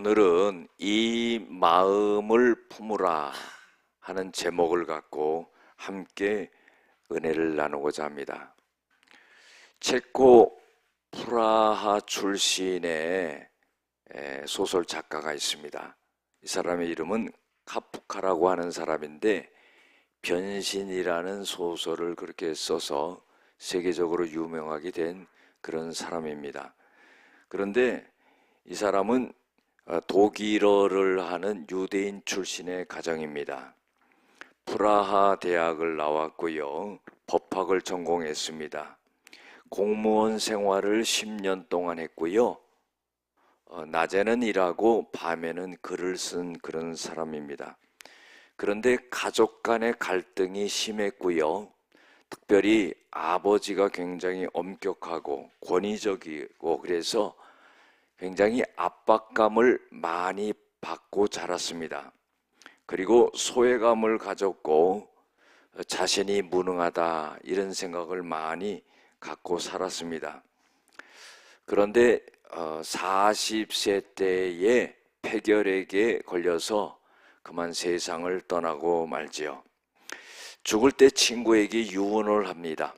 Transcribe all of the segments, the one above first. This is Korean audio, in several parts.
오늘은 이 마음을 품으라 하는 제목을 갖고 함께 은혜를 나누고자 합니다. 체코 프라하 출신의 소설 작가가 있습니다. 이 사람의 이름은 카프카라고 하는 사람인데 변신이라는 소설을 그렇게 써서 세계적으로 유명하게 된 그런 사람입니다. 그런데 이 사람은 독일어를 하는 유대인 출신의 가정입니다. 프라하 대학을 나왔고요. 법학을 전공했습니다. 공무원 생활을 10년 동안 했고요. 낮에는 일하고 밤에는 글을 쓴 그런 사람입니다. 그런데 가족 간의 갈등이 심했고요. 특별히 아버지가 굉장히 엄격하고 권위적이고 그래서 굉장히 압박감을 많이 받고 자랐습니다. 그리고 소외감을 가졌고 자신이 무능하다 이런 생각을 많이 갖고 살았습니다. 그런데 40세 때에 폐결핵에 걸려서 그만 세상을 떠나고 말지요. 죽을 때 친구에게 유언을 합니다.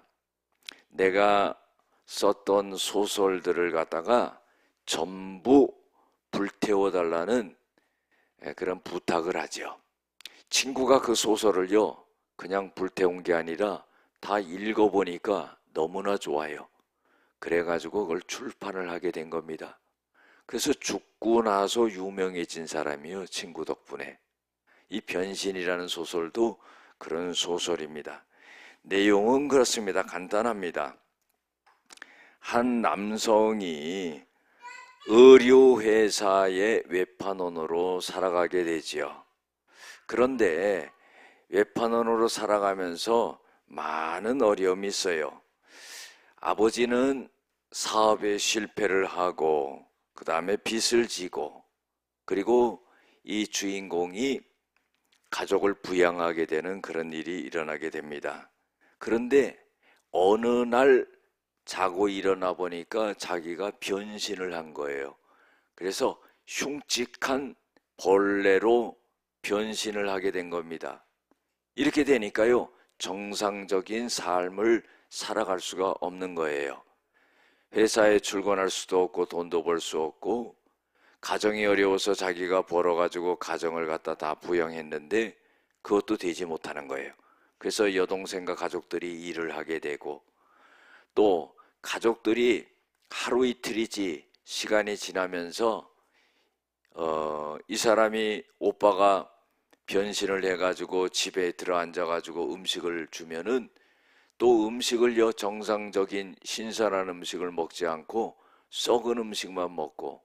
내가 썼던 소설들을 갖다가 전부 불태워달라는 그런 부탁을 하죠. 친구가 그 소설을요 그냥 불태운 게 아니라 다 읽어보니까 너무나 좋아요. 그래가지고 그걸 출판을 하게 된 겁니다. 그래서 죽고 나서 유명해진 사람이요, 친구 덕분에. 이 변신이라는 소설도 그런 소설입니다. 내용은 그렇습니다. 간단합니다. 한 남성이 의료회사의 외판원으로 살아가게 되지요. 그런데 외판원으로 살아가면서 많은 어려움이 있어요. 아버지는 사업에 실패를 하고 그 다음에 빚을 지고 그리고 이 주인공이 가족을 부양하게 되는 그런 일이 일어나게 됩니다. 그런데 어느 날 자고 일어나 보니까 자기가 변신을 한 거예요. 그래서 흉측한 벌레로 변신을 하게 된 겁니다. 이렇게 되니까요, 정상적인 삶을 살아갈 수가 없는 거예요. 회사에 출근할 수도 없고 돈도 벌 수 없고 가정이 어려워서 자기가 벌어가지고 가정을 갖다 다 부양했는데 그것도 되지 못하는 거예요. 그래서 여동생과 가족들이 일을 하게 되고 또 가족들이 하루 이틀이지 시간이 지나면서 이 사람이 오빠가 변신을 해가지고 집에 들어앉아가지고 음식을 주면은 또 음식을요 정상적인 신선한 음식을 먹지 않고 썩은 음식만 먹고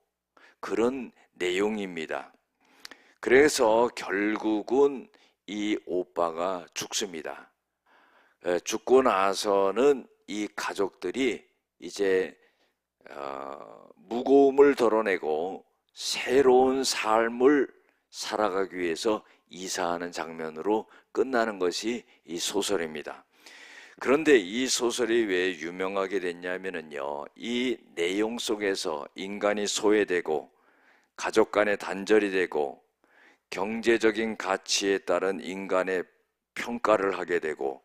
그런 내용입니다. 그래서 결국은 이 오빠가 죽습니다. 죽고 나서는 이 가족들이 이제 무거움을 덜어내고 새로운 삶을 살아가기 위해서 이사하는 장면으로 끝나는 것이 이 소설입니다. 그런데 이 소설이 왜 유명하게 됐냐면요, 이 내용 속에서 인간이 소외되고 가족 간의 단절이 되고 경제적인 가치에 따른 인간의 평가를 하게 되고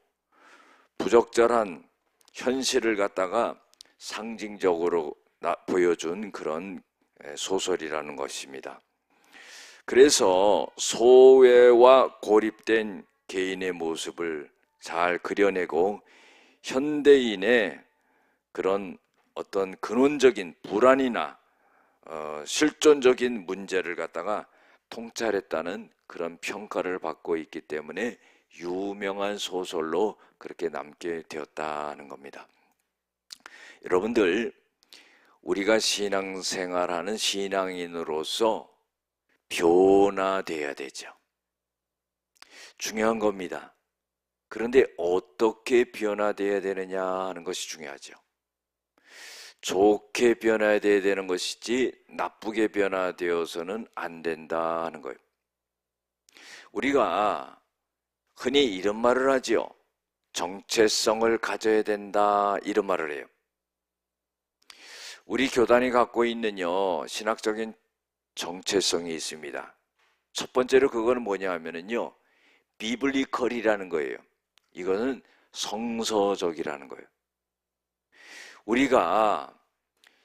부적절한 현실을 갖다가 상징적으로 보여준 그런 소설이라는 것입니다. 그래서 소외와 고립된 개인의 모습을 잘 그려내고 현대인의 그런 어떤 근원적인 불안이나 실존적인 문제를 갖다가 통찰했다는 그런 평가를 받고 있기 때문에 유명한 소설로 그렇게 남게 되었다는 겁니다. 여러분들, 우리가 신앙생활하는 신앙인으로서 변화돼야 되죠. 중요한 겁니다. 그런데 어떻게 변화돼야 되느냐 하는 것이 중요하죠. 좋게 변화돼야 되는 것이지 나쁘게 변화되어서는 안 된다 하는 거예요. 우리가 흔히 이런 말을 하죠. 정체성을 가져야 된다 이런 말을 해요. 우리 교단이 갖고 있는 신학적인 정체성이 있습니다. 첫 번째로 그거는 뭐냐 하면은요, 비블리컬이라는 거예요. 이거는 성서적이라는 거예요. 우리가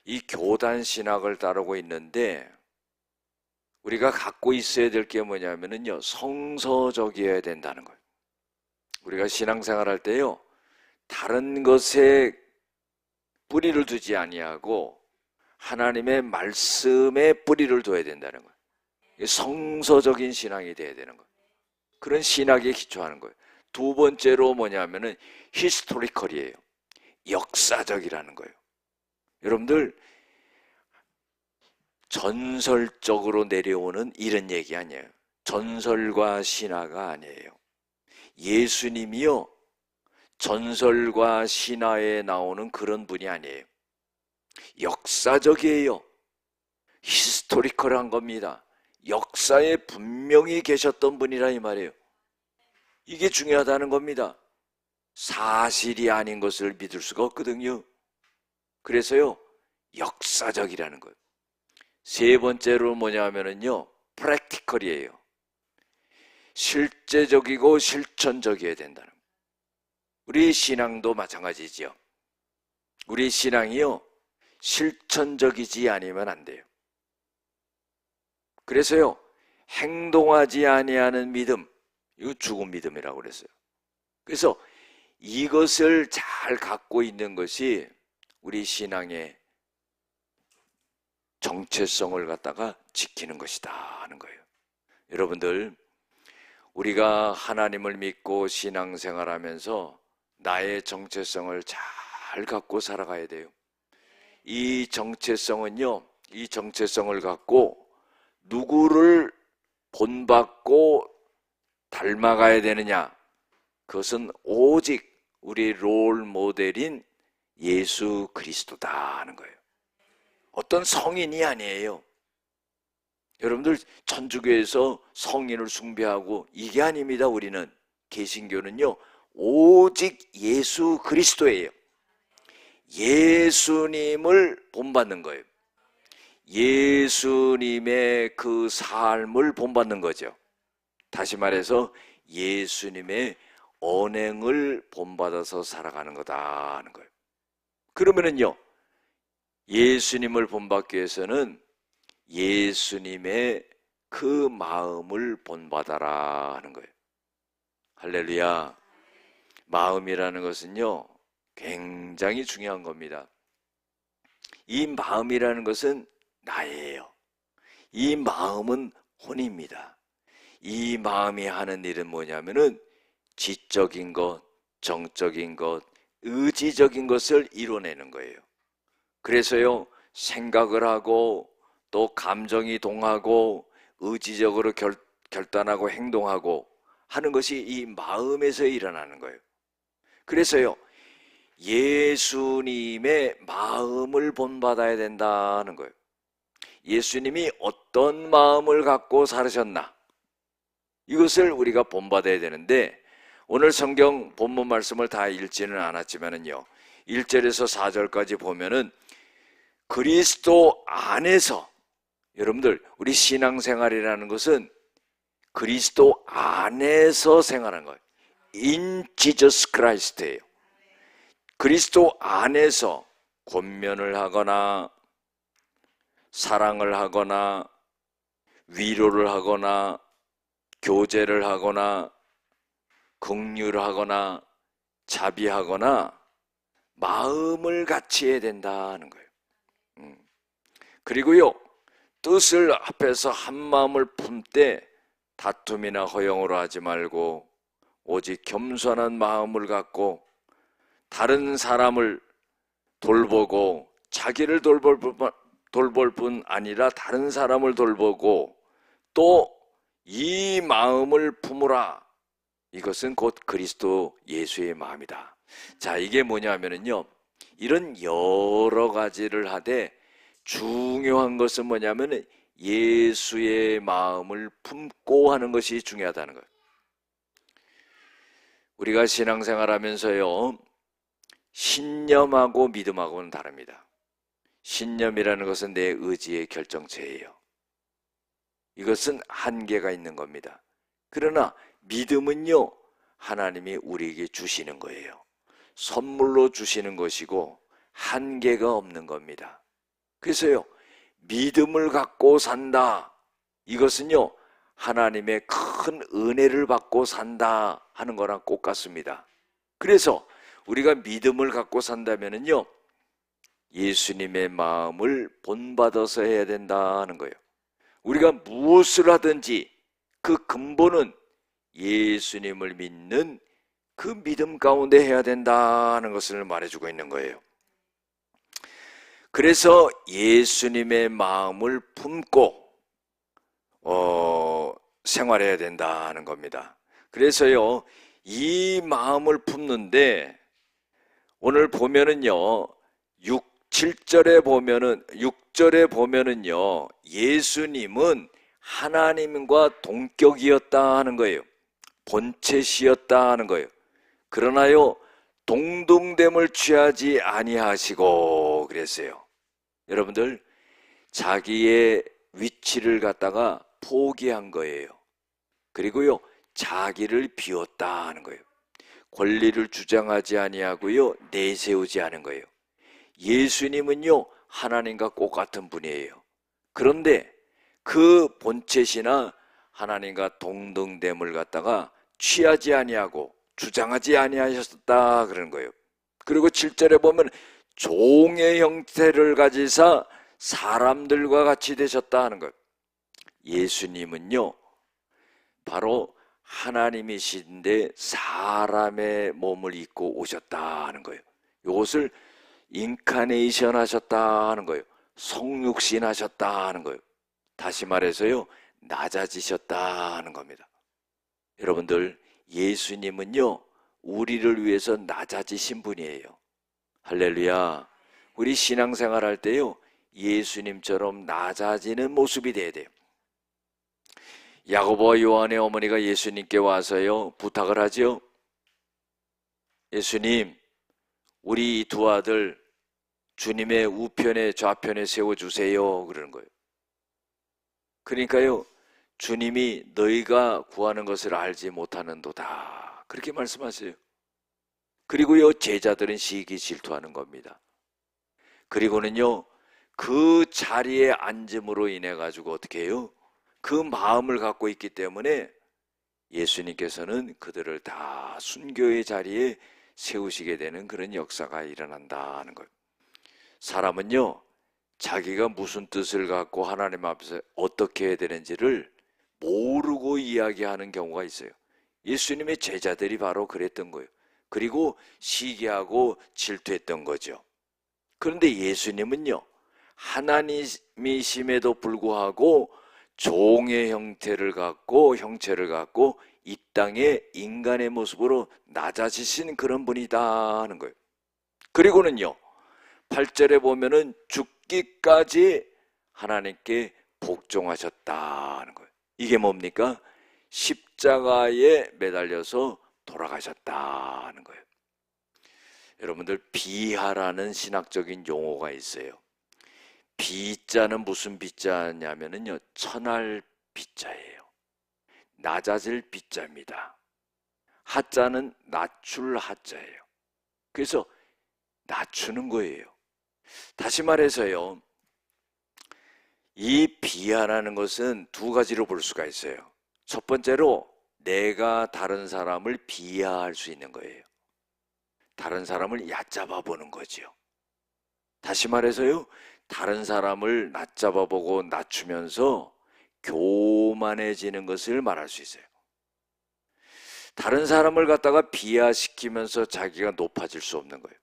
이 교단 신학을 따르고 있는데 우리가 갖고 있어야 될 게 뭐냐면은요, 성서적이어야 된다는 거예요. 우리가 신앙생활 할 때요, 다른 것에 뿌리를 두지 아니하고 하나님의 말씀에 뿌리를 둬야 된다는 거예요. 성서적인 신앙이 돼야 되는 거예요. 그런 신학에 기초하는 거예요. 두 번째로 뭐냐면은 히스토리컬이에요. 역사적이라는 거예요. 여러분들, 전설적으로 내려오는 이런 얘기 아니에요. 전설과 신화가 아니에요. 예수님이요, 전설과 신화에 나오는 그런 분이 아니에요. 역사적이에요. 히스토리컬한 겁니다. 역사에 분명히 계셨던 분이라 이 말이에요. 이게 중요하다는 겁니다. 사실이 아닌 것을 믿을 수가 없거든요. 그래서요, 역사적이라는 거예요. 세 번째로 뭐냐 하면은요, 프랙티컬이에요. 실제적이고 실천적이어야 된다는 거예요. 우리 신앙도 마찬가지죠. 우리 신앙이요, 실천적이지 아니면 안 돼요. 그래서요, 행동하지 아니하는 믿음, 이거 죽은 믿음이라고 그랬어요. 그래서 이것을 잘 갖고 있는 것이 우리 신앙의 정체성을 갖다가 지키는 것이다 하는 거예요. 여러분들, 우리가 하나님을 믿고 신앙생활하면서 나의 정체성을 잘 갖고 살아가야 돼요. 이 정체성은요, 이 정체성을 갖고 누구를 본받고 닮아가야 되느냐? 그것은 오직 우리 롤 모델인 예수 그리스도다 하는 거예요. 어떤 성인이 아니에요. 여러분들, 천주교에서 성인을 숭배하고 이게 아닙니다. 우리는 개신교는요, 오직 예수 그리스도예요. 예수님을 본받는 거예요. 예수님의 그 삶을 본받는 거죠. 다시 말해서 예수님의 언행을 본받아서 살아가는 거다 하는 거예요. 그러면은요, 예수님을 본받기 위해서는 예수님의 그 마음을 본받아라 하는 거예요. 할렐루야. 마음이라는 것은요, 굉장히 중요한 겁니다. 이 마음이라는 것은 나예요. 이 마음은 혼입니다. 이 마음이 하는 일은 뭐냐면은 지적인 것, 정적인 것, 의지적인 것을 이뤄내는 거예요. 그래서요, 생각을 하고 또 감정이 동하고 의지적으로 결단하고 행동하고 하는 것이 이 마음에서 일어나는 거예요. 그래서요, 예수님의 마음을 본받아야 된다는 거예요. 예수님이 어떤 마음을 갖고 살으셨나, 이것을 우리가 본받아야 되는데, 오늘 성경 본문 말씀을 다 읽지는 않았지만은요, 1절에서 4절까지 보면은 그리스도 안에서, 여러분들, 우리 신앙생활이라는 것은 그리스도 안에서 생활하는 거예요. In Jesus Christ예요. 그리스도 안에서 권면을 하거나 사랑을 하거나 위로를 하거나 교제를 하거나 긍휼을 하거나 자비하거나 마음을 같이 해야 된다는 거예요. 그리고요, 뜻을 합해서 한 마음을 품되 다툼이나 허영으로 하지 말고 오직 겸손한 마음을 갖고 다른 사람을 돌보고 자기를 돌볼 뿐 아니라 다른 사람을 돌보고 또 이 마음을 품으라. 이것은 곧 그리스도 예수의 마음이다. 자, 이게 뭐냐면은요, 이런 여러 가지를 하되 중요한 것은 뭐냐면 예수의 마음을 품고 하는 것이 중요하다는 거예요. 우리가 신앙생활 하면서요, 신념하고 믿음하고는 다릅니다. 신념이라는 것은 내 의지의 결정체예요. 이것은 한계가 있는 겁니다. 그러나 믿음은요, 하나님이 우리에게 주시는 거예요. 선물로 주시는 것이고 한계가 없는 겁니다. 그래서요, 믿음을 갖고 산다. 이것은요, 하나님의 큰 은혜를 받고 산다 하는 거랑 똑같습니다. 그래서 우리가 믿음을 갖고 산다면요, 예수님의 마음을 본받아서 해야 된다는 거예요. 우리가 무엇을 하든지 그 근본은 예수님을 믿는 그 믿음 가운데 해야 된다는 것을 말해주고 있는 거예요. 그래서 예수님의 마음을 품고 생활해야 된다는 겁니다. 그래서요, 이 마음을 품는데 오늘 보면은요, 6절에 보면은요, 예수님은 하나님과 동격이었다 하는 거예요. 본체시였다 하는 거예요. 그러나요, 동등됨을 취하지 아니하시고 그랬어요. 여러분들, 자기의 위치를 갖다가 포기한 거예요. 그리고요, 자기를 비웠다 하는 거예요. 권리를 주장하지 아니하고요, 내세우지 않은 거예요. 예수님은요, 하나님과 똑같은 분이에요. 그런데 그 본체시나 하나님과 동등됨을 갖다가 취하지 아니하고 주장하지 아니하셨다 그러는 거예요. 그리고 7절에 보면 종의 형태를 가지사 사람들과 같이 되셨다 하는 거예요. 예수님은요, 바로 하나님이신데 사람의 몸을 입고 오셨다 하는 거예요. 이것을 인카네이션 하셨다 하는 거예요. 성육신 하셨다 하는 거예요. 다시 말해서요, 낮아지셨다 하는 겁니다. 여러분들, 예수님은요, 우리를 위해서 낮아지신 분이에요. 할렐루야. 우리 신앙생활 할 때요, 예수님처럼 낮아지는 모습이 돼야 돼요. 야고보와 요한의 어머니가 예수님께 와서요, 부탁을 하죠. 예수님, 우리 두 아들 주님의 우편에 좌편에 세워주세요 그러는 거예요. 그러니까요, 주님이 너희가 구하는 것을 알지 못하는도다 그렇게 말씀하세요. 그리고요, 제자들은 시기 질투하는 겁니다. 그리고는요, 그 자리에 앉음으로 인해 가지고 어떻게 해요? 그 마음을 갖고 있기 때문에 예수님께서는 그들을 다 순교의 자리에 세우시게 되는 그런 역사가 일어난다는 거예요. 사람은요, 자기가 무슨 뜻을 갖고 하나님 앞에서 어떻게 해야 되는지를 모르고 이야기하는 경우가 있어요. 예수님의 제자들이 바로 그랬던 거예요. 그리고 시기하고 질투했던 거죠. 그런데 예수님은요, 하나님이심에도 불구하고 종의 형체를 갖고 이 땅에 인간의 모습으로 낮아지신 그런 분이다 하는 거예요. 그리고는요, 8절에 보면은 죽기까지 하나님께 복종하셨다는 거예요. 이게 뭡니까? 십자가에 매달려서 돌아가셨다는 거예요. 여러분들, 비하라는 신학적인 용어가 있어요. 비자는 무슨 비자냐면요, 천할 비자예요. 낮아질 비자입니다. 하자는 낮출 하자예요. 그래서 낮추는 거예요. 다시 말해서요, 이 비하라는 것은 두 가지로 볼 수가 있어요. 첫 번째로 내가 다른 사람을 비하할 수 있는 거예요. 다른 사람을 얕잡아 보는 거죠. 다시 말해서요, 다른 사람을 낮잡아 보고 낮추면서 교만해지는 것을 말할 수 있어요. 다른 사람을 갖다가 비하시키면서 자기가 높아질 수 없는 거예요.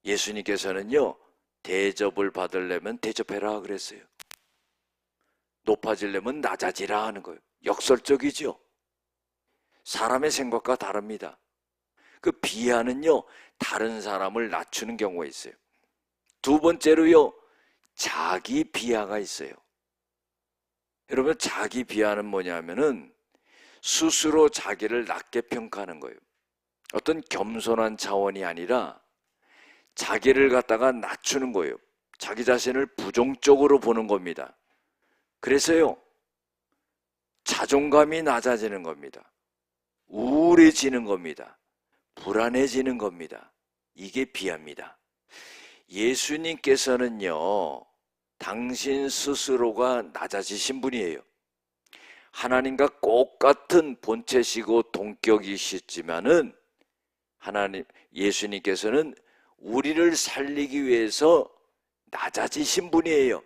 예수님께서는요, 대접을 받으려면 대접해라 그랬어요. 높아지려면 낮아지라 하는 거예요. 역설적이죠. 사람의 생각과 다릅니다. 그 비하는요, 다른 사람을 낮추는 경우가 있어요. 두 번째로요, 자기 비하가 있어요. 여러분, 자기 비하는 뭐냐면은 스스로 자기를 낮게 평가하는 거예요. 어떤 겸손한 차원이 아니라 자기를 갖다가 낮추는 거예요. 자기 자신을 부정적으로 보는 겁니다. 그래서요, 자존감이 낮아지는 겁니다. 우울해지는 겁니다. 불안해지는 겁니다. 이게 비하입니다. 예수님께서는요, 당신 스스로가 낮아지신 분이에요. 하나님과 똑같은 본체시고 동격이시지만은 예수님께서는 우리를 살리기 위해서 낮아지신 분이에요.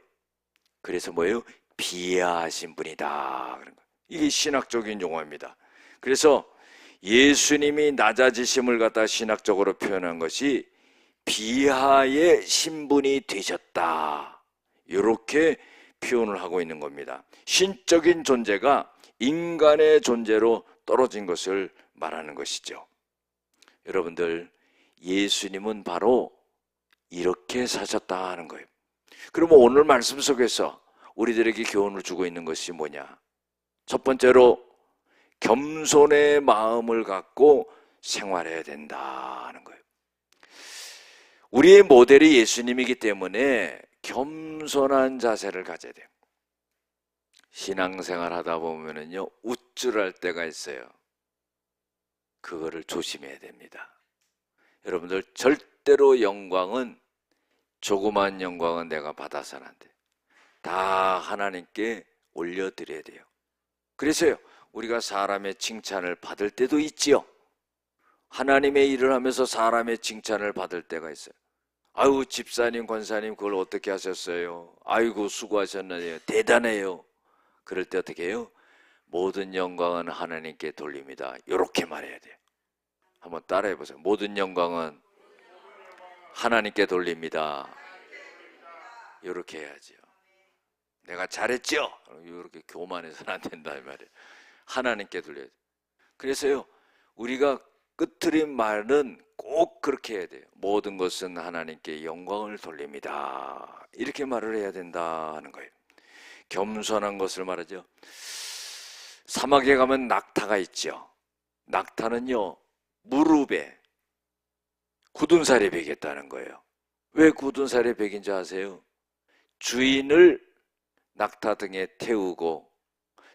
그래서 뭐예요? 비하하신 분이다. 그런 거. 이게 신학적인 용어입니다. 그래서 예수님이 낮아지심을 갖다 신학적으로 표현한 것이 비하의 신분이 되셨다. 이렇게 표현을 하고 있는 겁니다. 신적인 존재가 인간의 존재로 떨어진 것을 말하는 것이죠. 여러분들, 예수님은 바로 이렇게 사셨다 하는 거예요. 그러면 오늘 말씀 속에서 우리들에게 교훈을 주고 있는 것이 뭐냐? 첫 번째로 겸손의 마음을 갖고 생활해야 된다 하는 거예요. 우리의 모델이 예수님이기 때문에 겸손한 자세를 가져야 돼요. 신앙생활 하다 보면은요, 우쭐할 때가 있어요. 그거를 조심해야 됩니다. 여러분들, 절대로 영광은, 조그만 영광은 내가 받아서는 안 돼요. 다 하나님께 올려드려야 돼요. 그래서요, 우리가 사람의 칭찬을 받을 때도 있지요. 하나님의 일을 하면서 사람의 칭찬을 받을 때가 있어요. 아유, 집사님, 권사님, 그걸 어떻게 하셨어요? 아이고, 수고하셨네요. 대단해요. 그럴 때 어떻게 해요? 모든 영광은 하나님께 돌립니다. 이렇게 말해야 돼요. 한번 따라해 보세요. 모든 영광은 하나님께 돌립니다. 이렇게 해야죠. 내가 잘했죠? 이렇게 교만해서는 안 된다 이 말이에요. 하나님께 돌려야 돼요. 그래서요, 우리가 끄트린 말은 꼭 그렇게 해야 돼요. 모든 것은 하나님께 영광을 돌립니다. 이렇게 말을 해야 된다 하는 거예요. 겸손한 것을 말하죠. 사막에 가면 낙타가 있죠. 낙타는요, 무릎에 굳은 살이 베겠다는 거예요. 왜 굳은 살이 베긴 줄 아세요? 주인을 낙타 등에 태우고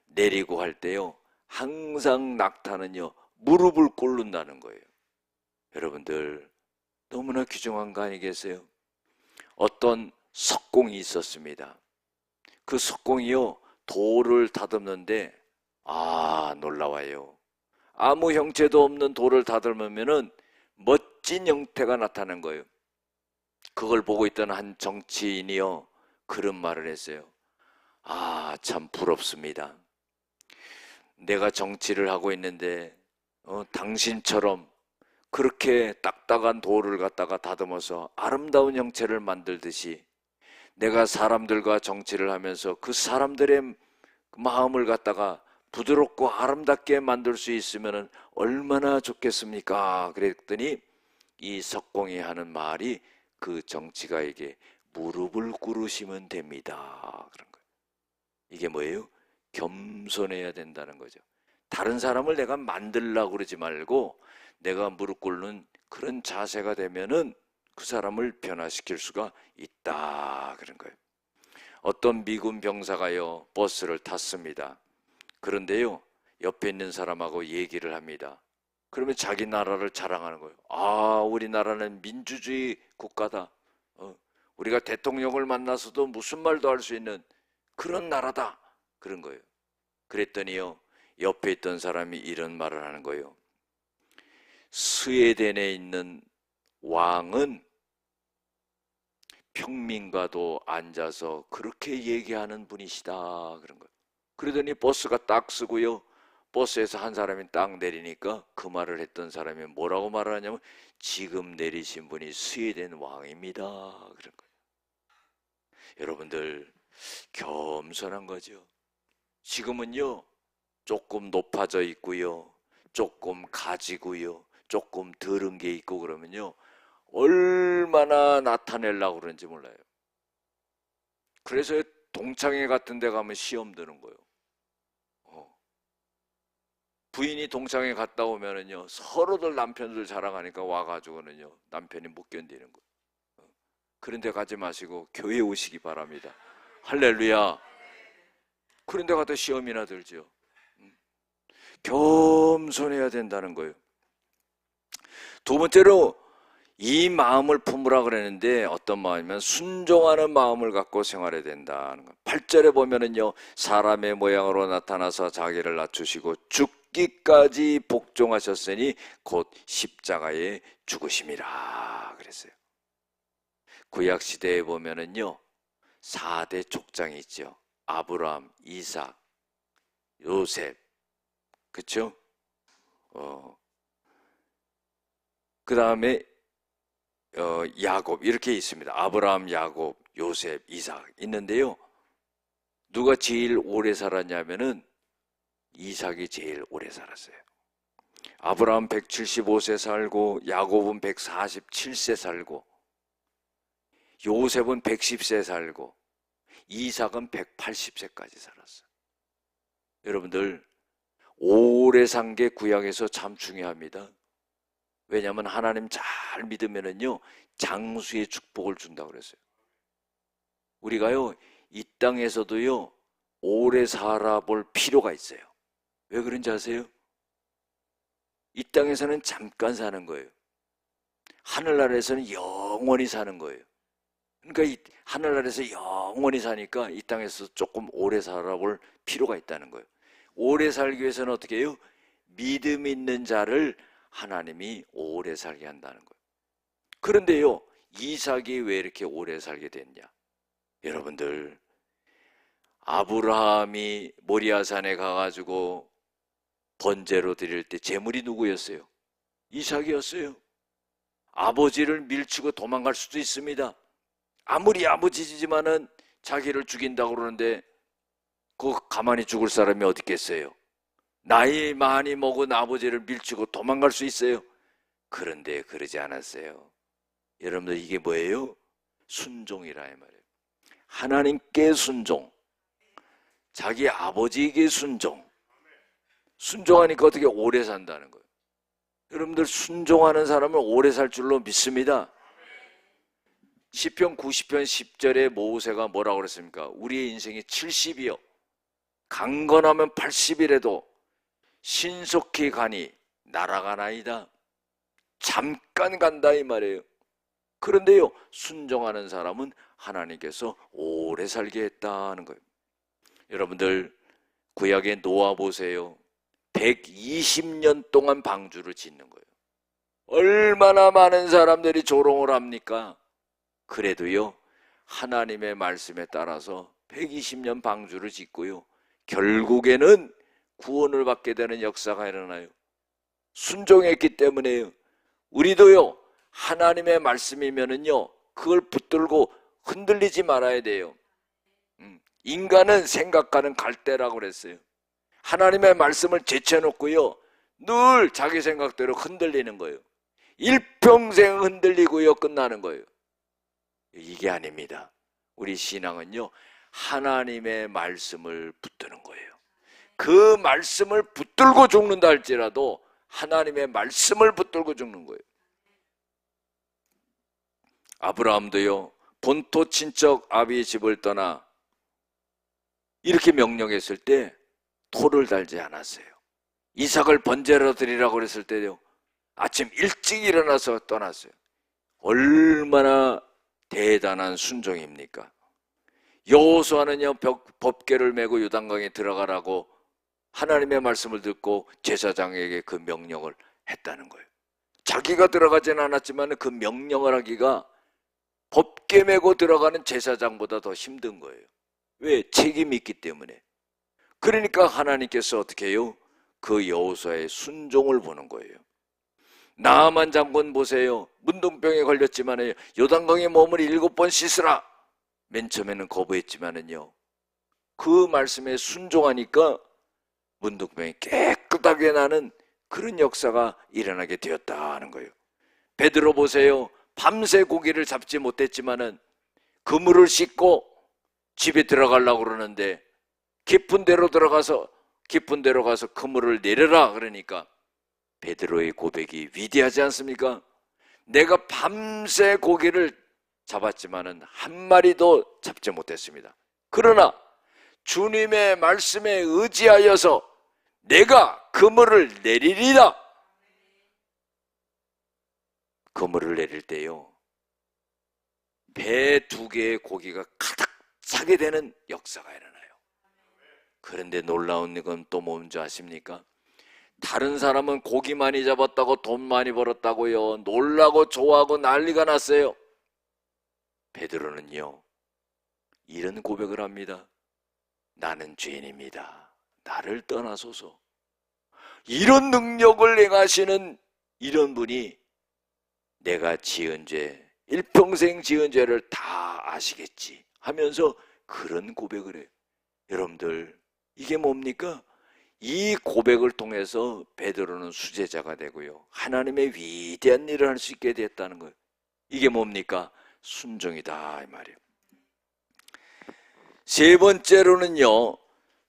내리고 할 때요, 항상 낙타는요, 무릎을 꿇는다는 거예요. 여러분들, 너무나 귀중한 거 아니겠어요? 어떤 석공이 있었습니다. 그 석공이요, 돌을 다듬는데, 놀라워요. 아무 형체도 없는 돌을 다듬으면은 멋진 형태가 나타난 거예요. 그걸 보고 있던 한 정치인이요, 그런 말을 했어요. 참 부럽습니다. 내가 정치를 하고 있는데 당신처럼 그렇게 딱딱한 돌을 갖다가 다듬어서 아름다운 형체를 만들듯이 내가 사람들과 정치를 하면서 그 사람들의 마음을 갖다가 부드럽고 아름답게 만들 수 있으면 얼마나 좋겠습니까? 그랬더니 이 석공이 하는 말이 그 정치가에게 무릎을 꿇으시면 됩니다. 그런 거예요. 이게 뭐예요? 겸손해야 된다는 거죠. 다른 사람을 내가 만들려고 그러지 말고 내가 무릎 꿇는 그런 자세가 되면은 그 사람을 변화시킬 수가 있다. 그런 거예요. 어떤 미군 병사가요, 버스를 탔습니다. 그런데요, 옆에 있는 사람하고 얘기를 합니다. 그러면 자기 나라를 자랑하는 거예요. 우리나라는 민주주의 국가다. 우리가 대통령을 만나서도 무슨 말도 할 수 있는 그런 나라다. 그런 거예요. 그랬더니요, 옆에 있던 사람이 이런 말을 하는 거예요. 스웨덴에 있는 왕은 평민과도 앉아서 그렇게 얘기하는 분이시다. 그런 거예요. 그러더니 버스가 딱 쓰고요, 버스에서 한 사람이 딱 내리니까 그 말을 했던 사람이 뭐라고 말을 하냐면 지금 내리신 분이 스웨덴 왕입니다. 그런 거예요. 여러분들, 겸손한 거죠. 지금은요, 조금 높아져 있고요, 조금 가지고요, 조금 들은 게 있고 그러면요, 얼마나 나타내려고 그러는지 몰라요. 그래서 동창회 같은 데 가면 시험 드는 거예요. 부인이 동창회 갔다 오면은요, 서로들 남편들 자랑하니까 와가지고는요, 남편이 못 견디는 거예요. 그런 데 가지 마시고 교회 오시기 바랍니다. 할렐루야. 그런 데 가도 시험이나 들죠. 겸손해야 된다는 거예요. 두 번째로 이 마음을 품으라 그랬는데 어떤 마음이면 순종하는 마음을 갖고 생활해야 된다는 거예요. 8절에 보면은요, 사람의 모양으로 나타나서 자기를 낮추시고 죽기까지 복종하셨으니 곧 십자가에 죽으심이라 그랬어요. 구약 시대에 보면은요, 4대 족장이 있죠. 아브라함, 이삭, 요셉, 그렇죠? 그 다음에 야곱, 이렇게 있습니다. 아브라함, 야곱, 요셉, 이삭 있는데요, 누가 제일 오래 살았냐면은 이삭이 제일 오래 살았어요. 아브라함 175세 살고, 야곱은 147세 살고, 요셉은 110세 살고, 이삭은 180세까지 살았어요. 여러분들, 오래 산 게 구약에서 참 중요합니다. 왜냐하면 하나님 잘 믿으면은요, 장수의 축복을 준다고 그랬어요. 우리가요, 이 땅에서도요, 오래 살아볼 필요가 있어요. 왜 그런지 아세요? 이 땅에서는 잠깐 사는 거예요. 하늘나라에서는 영원히 사는 거예요. 그러니까 이 하늘나라에서 영원히 사니까 이 땅에서 조금 오래 살아볼 필요가 있다는 거예요. 오래 살기 위해서는 어떻게 해요? 믿음 있는 자를 하나님이 오래 살게 한다는 거예요. 그런데요, 이삭이 왜 이렇게 오래 살게 됐냐? 여러분들, 아브라함이 모리아산에 가가지고 번제로 드릴 때 제물이 누구였어요? 이삭이었어요. 아버지를 밀치고 도망갈 수도 있습니다. 아무리 아버지지만은 자기를 죽인다고 그러는데 그 가만히 죽을 사람이 어디 있겠어요? 나이 많이 먹은 아버지를 밀치고 도망갈 수 있어요. 그런데 그러지 않았어요. 여러분들, 이게 뭐예요? 순종이라 이 말이에요. 하나님께 순종, 자기 아버지에게 순종. 순종하니까 어떻게 오래 산다는 거예요. 여러분들, 순종하는 사람은 오래 살 줄로 믿습니다. 시편 90편 10절에 모세가 뭐라고 그랬습니까? 우리의 인생이 70이요, 강건하면 80이라도 신속히 가니 날아가나이다. 잠깐 간다 이 말이에요. 그런데요, 순종하는 사람은 하나님께서 오래 살게 했다는 거예요. 여러분들, 구약의 노아 보세요. 120년 동안 방주를 짓는 거예요. 얼마나 많은 사람들이 조롱을 합니까? 그래도요, 하나님의 말씀에 따라서 120년 방주를 짓고요, 결국에는 구원을 받게 되는 역사가 일어나요. 순종했기 때문에요. 우리도요, 하나님의 말씀이면은요, 그걸 붙들고 흔들리지 말아야 돼요. 인간은 생각하는 갈대라고 그랬어요. 하나님의 말씀을 제쳐놓고요, 늘 자기 생각대로 흔들리는 거예요. 일평생 흔들리고요, 끝나는 거예요. 이게 아닙니다. 우리 신앙은요, 하나님의 말씀을 붙드는 거예요. 그 말씀을 붙들고 죽는다 할지라도 하나님의 말씀을 붙들고 죽는 거예요. 아브라함도요, 본토 친척 아비의 집을 떠나 이렇게 명령했을 때 토를 달지 않았어요. 이삭을 번제로 드리라고 그랬을 때요, 아침 일찍 일어나서 떠났어요. 얼마나 대단한 순종입니까? 여호수아는요, 법궤를 메고 요단강에 들어가라고 하나님의 말씀을 듣고 제사장에게 그 명령을 했다는 거예요. 자기가 들어가지는 않았지만 그 명령을 하기가 법궤 메고 들어가는 제사장보다 더 힘든 거예요. 왜? 책임이 있기 때문에. 그러니까 하나님께서 어떻게 해요? 그 여호수아의 순종을 보는 거예요. 나아만 장군 보세요. 문둥병에 걸렸지만은 요단강에 몸을 7번 씻으라. 맨 처음에는 거부했지만은요, 그 말씀에 순종하니까 문둥병이 깨끗하게 나는 그런 역사가 일어나게 되었다는 거예요. 베드로 보세요. 밤새 고기를 잡지 못했지만은 그물을 씻고 집에 들어가려고 그러는데 깊은 데로 가서 그물을 내려라 그러니까 베드로의 고백이 위대하지 않습니까? 내가 밤새 고기를 잡았지만은 한 마리도 잡지 못했습니다. 그러나 주님의 말씀에 의지하여서 내가 그물을 내리리라. 그물을 내릴 때요, 배 2개의 고기가 가득 차게 되는 역사가 일어나요. 그런데 놀라운 건 또 뭔지 아십니까? 다른 사람은 고기 많이 잡았다고 돈 많이 벌었다고요, 놀라고 좋아하고 난리가 났어요. 베드로는요, 이런 고백을 합니다. 나는 죄인입니다. 나를 떠나소서. 이런 능력을 행하시는 이런 분이 내가 지은 죄, 일평생 지은 죄를 다 아시겠지 하면서 그런 고백을 해요. 여러분들, 이게 뭡니까? 이 고백을 통해서 베드로는 수제자가 되고요, 하나님의 위대한 일을 할 수 있게 됐다는 거예요. 이게 뭡니까? 순종이다, 이 말이에요. 세 번째로는요,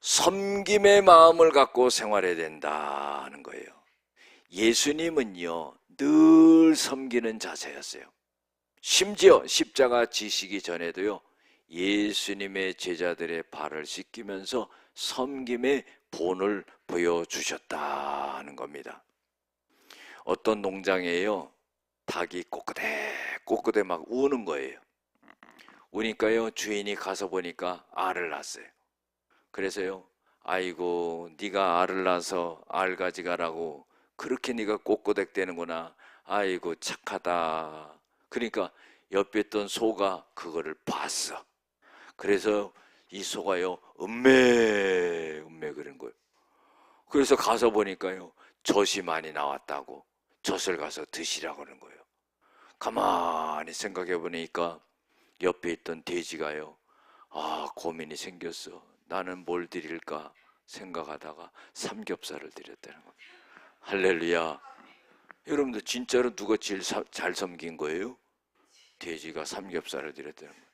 섬김의 마음을 갖고 생활해야 된다는 거예요. 예수님은요, 늘 섬기는 자세였어요. 심지어 십자가 지시기 전에도요, 예수님의 제자들의 발을 씻기면서 섬김의 본을 보여주셨다는 겁니다. 어떤 농장에요, 닭이 꼬끄대 막 우는 거예요. 우니까요, 주인이 가서 보니까 알을 낳았어요. 그래서요, 아이고 네가 알을 낳아서 알 가져가라고 그렇게 네가 꼬꼬댁대는구나. 아이고 착하다. 그러니까 옆에 있던 소가 그거를 봤어. 그래서 이 소가요, 음메 그런 거예요. 그래서 가서 보니까요, 젖이 많이 나왔다고 젖을 가서 드시라고 하는 거예요. 가만히 생각해 보니까 옆에 있던 돼지가요, 고민이 생겼어. 나는 뭘 드릴까 생각하다가 삼겹살을 드렸다는 거예요. 할렐루야. 여러분들, 진짜로 누가 제일 잘 섬긴 거예요? 돼지가 삼겹살을 드렸다는 거예요.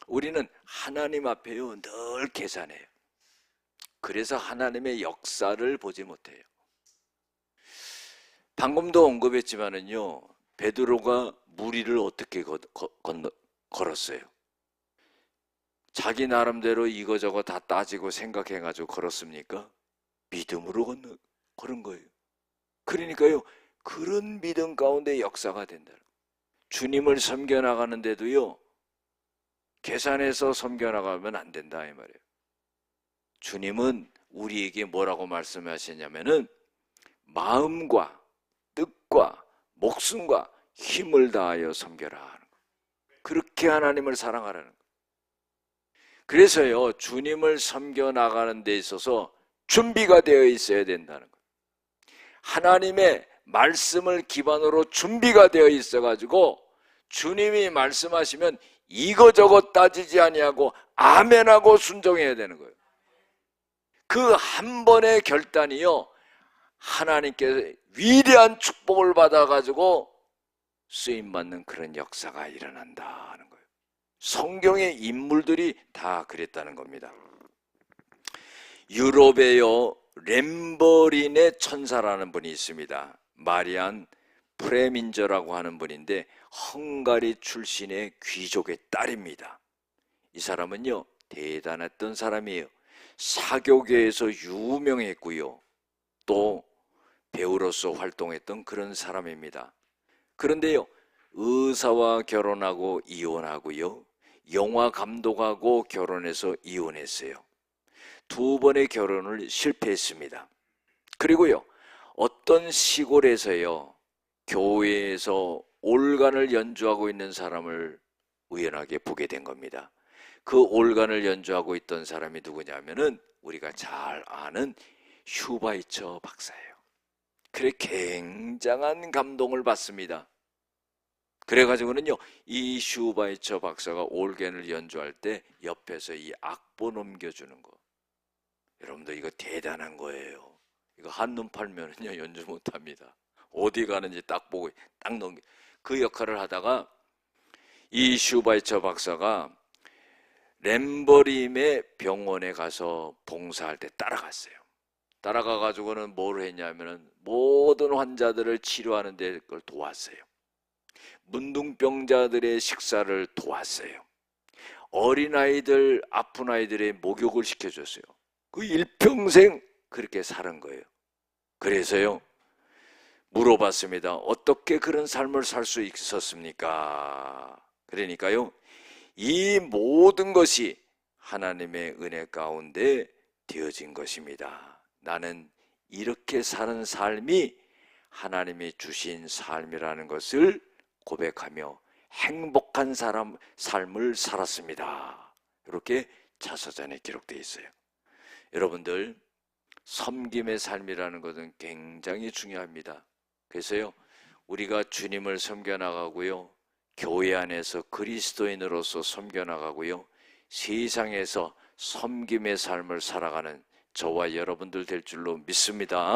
우리는 하나님 앞에요, 늘 계산해요. 그래서 하나님의 역사를 보지 못해요. 방금도 언급했지만은요, 베드로가 무리를 어떻게 걸었어요? 자기 나름대로 이거저거 다 따지고 생각해가지고 걸었습니까? 믿음으로 걸은 거예요. 그러니까요, 그런 믿음 가운데 역사가 된다. 주님을 섬겨나가는데도요, 계산해서 섬겨나가면 안 된다, 이 말이에요. 주님은 우리에게 뭐라고 말씀하시냐면은 마음과 뜻과 목숨과 힘을 다하여 섬겨라 하는 거예요. 그렇게 하나님을 사랑하라는 거예요. 그래서요, 주님을 섬겨나가는 데 있어서 준비가 되어 있어야 된다는 거예요. 하나님의 말씀을 기반으로 준비가 되어 있어가지고 주님이 말씀하시면 이거저거 따지지 아니하고 아멘하고 순종해야 되는 거예요. 그 한 번의 결단이요, 하나님께 위대한 축복을 받아가지고 쓰임받는 그런 역사가 일어난다는 거예요. 성경의 인물들이 다 그랬다는 겁니다. 유럽에요, 렘버린의 천사라는 분이 있습니다. 마리안 프레민저라고 하는 분인데 헝가리 출신의 귀족의 딸입니다. 이 사람은요, 대단했던 사람이에요. 사교계에서 유명했고요, 또 배우로서 활동했던 그런 사람입니다. 그런데요, 의사와 결혼하고 이혼하고요, 영화 감독하고 결혼해서 이혼했어요. 2번의 결혼을 실패했습니다. 그리고요, 어떤 시골에서요, 교회에서 올간을 연주하고 있는 사람을 우연하게 보게 된 겁니다. 그 올간을 연주하고 있던 사람이 누구냐면은 우리가 잘 아는 슈바이처 박사예요. 그래, 굉장한 감동을 받습니다. 그래가지고는요, 이 슈바이처 박사가 올겐을 연주할 때 옆에서 이 악보 넘겨주는 거, 여러분들 이거 대단한 거예요. 이거 한눈 팔면은요, 연주 못합니다. 어디 가는지 딱 보고 딱 넘겨. 그 역할을 하다가 이 슈바이처 박사가 렘버림의 병원에 가서 봉사할 때 따라갔어요. 따라가가지고는 뭘 했냐면은 모든 환자들을 치료하는 데 그걸 도왔어요. 문둥병자들의 식사를 도왔어요. 어린아이들, 아픈 아이들의 목욕을 시켜줬어요. 그 일평생 그렇게 사는 거예요. 그래서요, 물어봤습니다. 어떻게 그런 삶을 살 수 있었습니까? 그러니까요, 이 모든 것이 하나님의 은혜 가운데 되어진 것입니다. 나는 이렇게 사는 삶이 하나님이 주신 삶이라는 것을 고백하며 행복한 삶을 살았습니다. 이렇게 자서전에 기록되어 있어요. 여러분들, 섬김의 삶이라는 것은 굉장히 중요합니다. 그래서요, 우리가 주님을 섬겨나가고요, 교회 안에서 그리스도인으로서 섬겨나가고요, 세상에서 섬김의 삶을 살아가는 저와 여러분들 될 줄로 믿습니다.